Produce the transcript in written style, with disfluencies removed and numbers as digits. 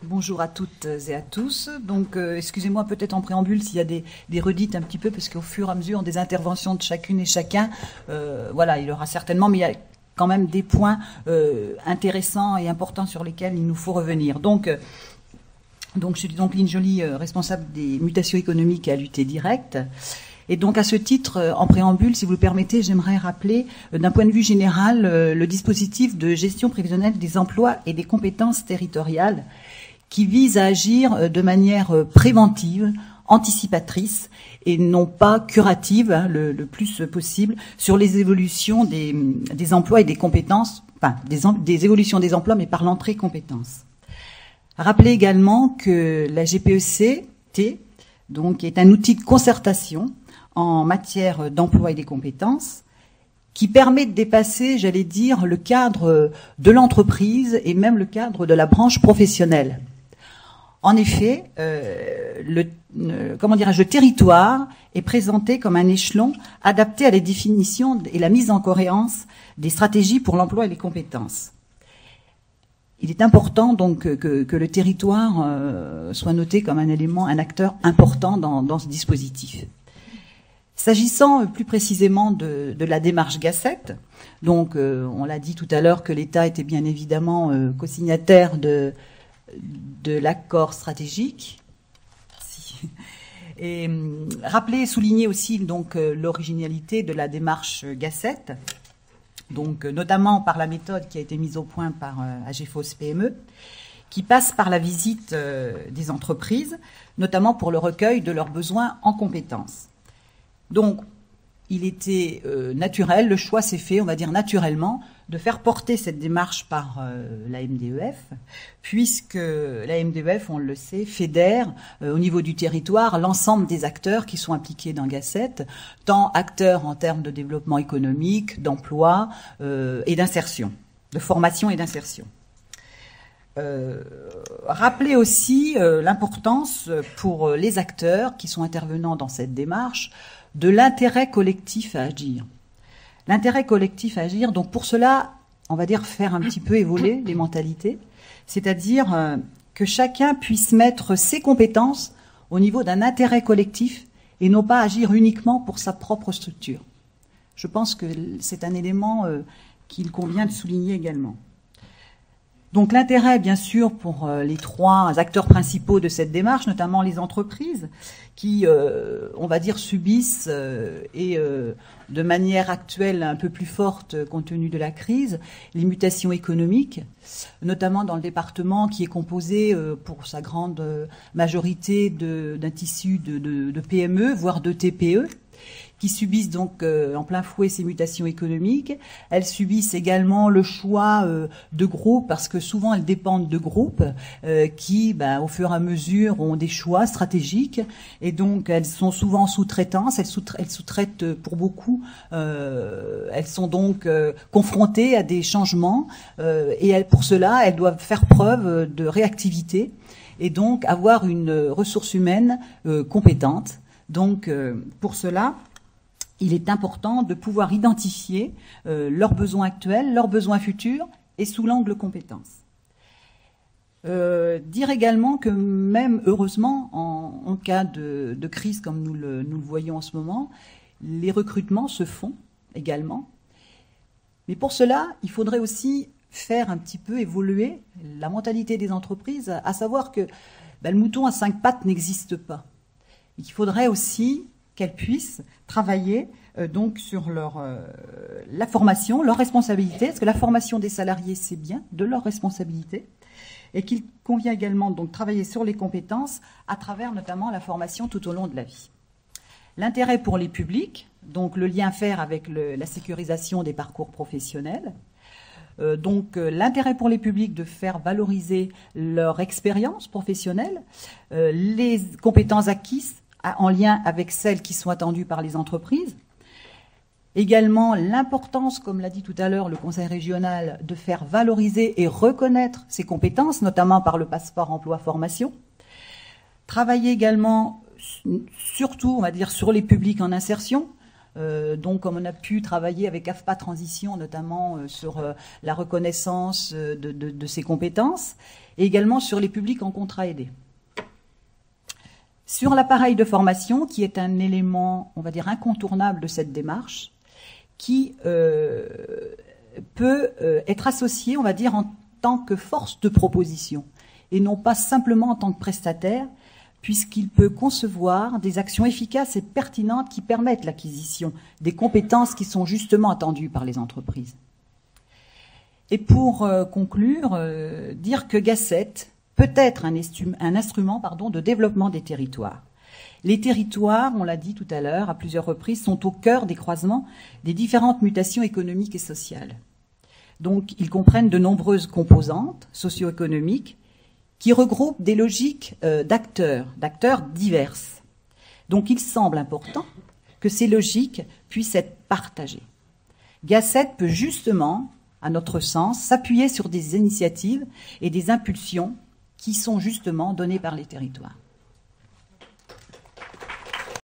Bonjour à toutes et à tous. Donc, excusez-moi peut-être en préambule s'il y a des redites un petit peu, parce qu'au fur et à mesure des interventions de chacune et chacun, voilà, il y aura certainement, mais il y a quand même des points intéressants et importants sur lesquels il nous faut revenir. Donc je suis donc Lynne Joly, responsable des mutations économiques à l'UT Direct. Et donc, à ce titre, en préambule, si vous le permettez, j'aimerais rappeler, d'un point de vue général, le dispositif de gestion prévisionnelle des emplois et des compétences territoriales qui vise à agir de manière préventive, anticipatrice et non pas curative, hein, le plus possible, sur les évolutions des emplois et des compétences, enfin, des évolutions des emplois, mais par l'entrée compétences. Rappelez également que la GPEC-T, donc, est un outil de concertation en matière d'emploi et des compétences, qui permet de dépasser, j'allais dire, le cadre de l'entreprise et même le cadre de la branche professionnelle. En effet, le territoire est présenté comme un échelon adapté à la définition et la mise en cohérence des stratégies pour l'emploi et les compétences. Il est important donc que le territoire soit noté comme un élément, un acteur important dans ce dispositif. S'agissant plus précisément de la démarche G7, donc on l'a dit tout à l'heure que l'État était bien évidemment co-signataire de l'accord stratégique. Et rappeler et souligner aussi donc l'originalité de la démarche G7, donc notamment par la méthode qui a été mise au point par AGFOS PME, qui passe par la visite des entreprises, notamment pour le recueil de leurs besoins en compétences. Donc, il était naturel, le choix s'est fait, on va dire naturellement, de faire porter cette démarche par la MDEF, puisque la MDEF, on le sait, fédère au niveau du territoire l'ensemble des acteurs qui sont impliqués dans G7, tant acteurs en termes de développement économique, d'emploi et d'insertion, de formation et d'insertion. Rappeler aussi l'importance pour les acteurs qui sont intervenants dans cette démarche de l'intérêt collectif à agir. L'intérêt collectif à agir, donc pour cela, on va dire faire un petit peu évoluer les mentalités, c'est-à-dire que chacun puisse mettre ses compétences au niveau d'un intérêt collectif et non pas agir uniquement pour sa propre structure. Je pense que c'est un élément qu'il convient de souligner également. Donc l'intérêt, bien sûr, pour les trois acteurs principaux de cette démarche, notamment les entreprises, qui, on va dire, subissent de manière actuelle un peu plus forte, compte tenu de la crise, les mutations économiques, notamment dans le département qui est composé pour sa grande majorité d'un tissu de PME, voire de TPE, qui subissent donc en plein fouet ces mutations économiques. Elles subissent également le choix de groupes, parce que souvent elles dépendent de groupes qui, au fur et à mesure, ont des choix stratégiques, et donc elles sont souvent en sous-traitance, elles sous-traitent pour beaucoup, elles sont donc confrontées à des changements, et pour cela, elles doivent faire preuve de réactivité, et donc avoir une ressource humaine compétente. Donc, pour cela, il est important de pouvoir identifier leurs besoins actuels, leurs besoins futurs, et sous l'angle compétences. Dire également que même, heureusement, en cas de crise comme nous le voyons en ce moment, les recrutements se font également. Mais pour cela, il faudrait aussi faire un petit peu évoluer la mentalité des entreprises, à savoir que le mouton à 5 pattes n'existe pas. Et qu'il faudrait aussi qu'elles puissent travailler donc sur la formation, leur responsabilité, parce que la formation des salariés, c'est bien de leur responsabilité, et qu'il convient également donc travailler sur les compétences à travers notamment la formation tout au long de la vie. L'intérêt pour les publics, donc le lien à faire avec la sécurisation des parcours professionnels, donc l'intérêt pour les publics de faire valoriser leur expérience professionnelle, les compétences acquises en lien avec celles qui sont attendues par les entreprises. Également l'importance, comme l'a dit tout à l'heure le Conseil régional, de faire valoriser et reconnaître ces compétences, notamment par le passeport emploi-formation. Travailler également, surtout, on va dire, sur les publics en insertion, Donc, comme on a pu travailler avec AFPA Transition, notamment sur la reconnaissance de ces compétences, et également sur les publics en contrat aidé. Sur l'appareil de formation, qui est un élément, on va dire, incontournable de cette démarche, qui peut être associé, on va dire, en tant que force de proposition, et non pas simplement en tant que prestataire, puisqu'il peut concevoir des actions efficaces et pertinentes qui permettent l'acquisition des compétences qui sont justement attendues par les entreprises. Et pour conclure, dire que Gasset peut être un instrument de développement des territoires. Les territoires, on l'a dit tout à l'heure à plusieurs reprises, sont au cœur des croisements des différentes mutations économiques et sociales. Donc, ils comprennent de nombreuses composantes socio-économiques qui regroupent des logiques d'acteurs diverses. Donc, il semble important que ces logiques puissent être partagées. Gasset peut justement, à notre sens, s'appuyer sur des initiatives et des impulsions qui sont justement données par les territoires.